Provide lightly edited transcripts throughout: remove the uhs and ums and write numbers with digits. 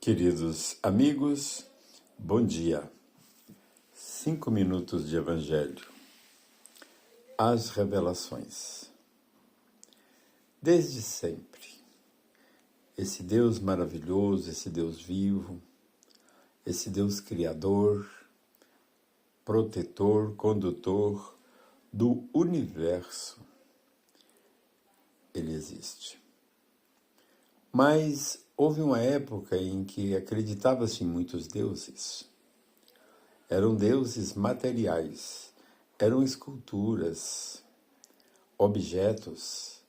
Queridos amigos, bom dia. 5 minutos de Evangelho. As revelações. Desde sempre, esse Deus maravilhoso, esse Deus vivo, esse Deus criador, protetor, condutor do universo, ele existe. Mas houve uma época em que acreditava-se em muitos deuses. Eram deuses materiais, eram esculturas, objetos,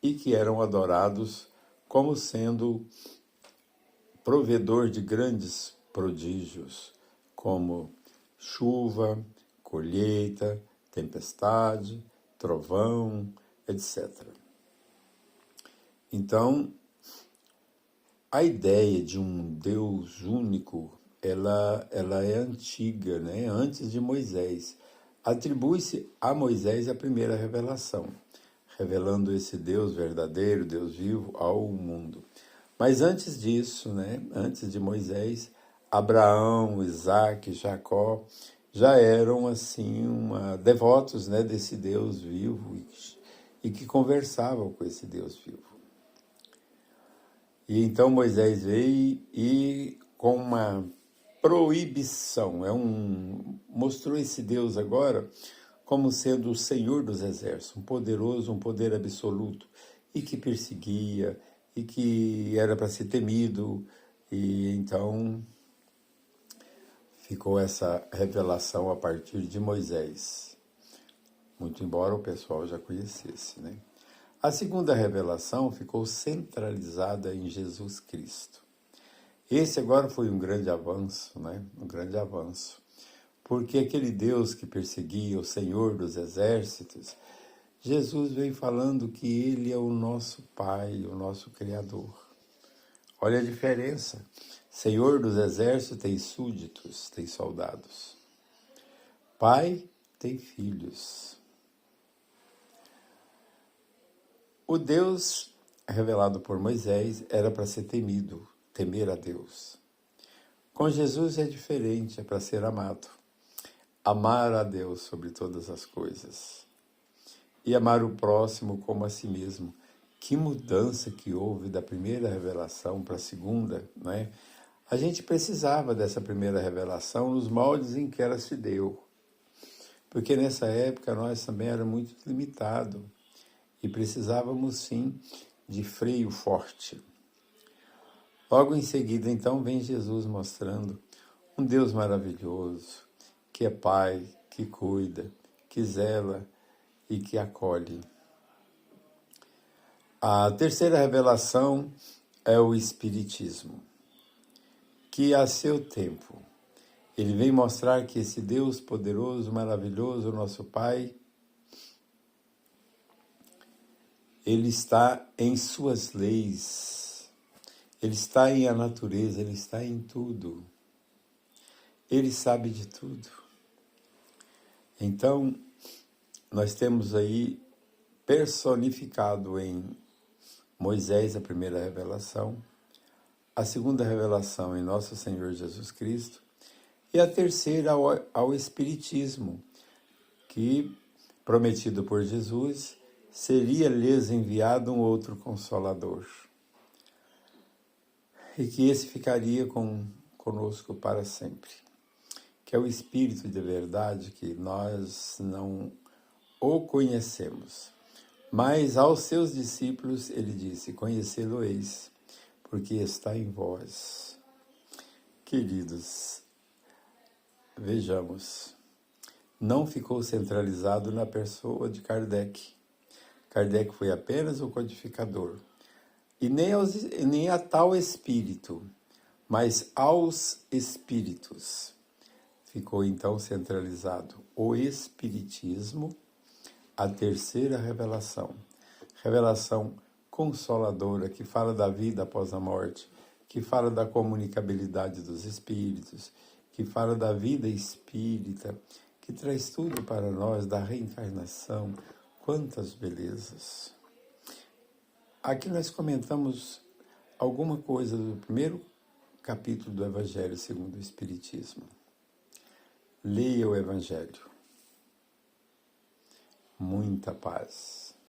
e que eram adorados como sendo provedor de grandes prodígios, como chuva, colheita, tempestade, trovão, etc. Então, a ideia de um Deus único, ela é antiga, né? Antes de Moisés. Atribui-se a Moisés a primeira revelação, revelando esse Deus verdadeiro, Deus vivo, ao mundo. Mas antes disso, né? Antes de Moisés, Abraão, Isaac, Jacó já eram assim devotos, né, desse Deus vivo e que conversavam com esse Deus vivo. E então Moisés veio e com uma proibição, mostrou esse Deus agora como sendo o Senhor dos exércitos, um poderoso, um poder absoluto, e que perseguia, e que era para ser temido, e então ficou essa revelação a partir de Moisés, muito embora o pessoal já conhecesse, né? A segunda revelação ficou centralizada em Jesus Cristo. Esse agora foi um grande avanço, né? Um grande avanço. Porque aquele Deus que perseguia o Senhor dos exércitos, Jesus vem falando que Ele é o nosso Pai, o nosso Criador. Olha a diferença. Senhor dos exércitos tem súditos, tem soldados. Pai tem filhos. O Deus revelado por Moisés era para ser temido, temer a Deus. Com Jesus é diferente, é para ser amado. Amar a Deus sobre todas as coisas. E amar o próximo como a si mesmo. Que mudança que houve da primeira revelação para a segunda, né? A gente precisava dessa primeira revelação nos moldes em que ela se deu. Porque nessa época nós também éramos muito limitados. E precisávamos, sim, de freio forte. Logo em seguida, então, vem Jesus mostrando um Deus maravilhoso, que é Pai, que cuida, que zela e que acolhe. A terceira revelação é o Espiritismo, que a seu tempo, ele vem mostrar que esse Deus poderoso, maravilhoso, nosso Pai, ele está em suas leis, ele está em a natureza, ele está em tudo. Ele sabe de tudo. Então, nós temos aí personificado em Moisés a primeira revelação, a segunda revelação em Nosso Senhor Jesus Cristo e a terceira ao Espiritismo, que, prometido por Jesus, seria-lhes enviado um outro Consolador. E que esse ficaria conosco para sempre. Que é o Espírito de verdade, que nós não o conhecemos. Mas aos seus discípulos ele disse, conhecê-lo-eis, porque está em vós. Queridos, vejamos, não ficou centralizado na pessoa de Kardec. Kardec foi apenas o codificador. E nem a tal espírito, mas aos espíritos. Ficou então centralizado o Espiritismo, a terceira revelação. Revelação consoladora, que fala da vida após a morte, que fala da comunicabilidade dos espíritos, que fala da vida espírita, que traz tudo para nós, da reencarnação. Quantas belezas! Aqui nós comentamos alguma coisa do primeiro capítulo do Evangelho segundo o Espiritismo. Leia o Evangelho. Muita paz.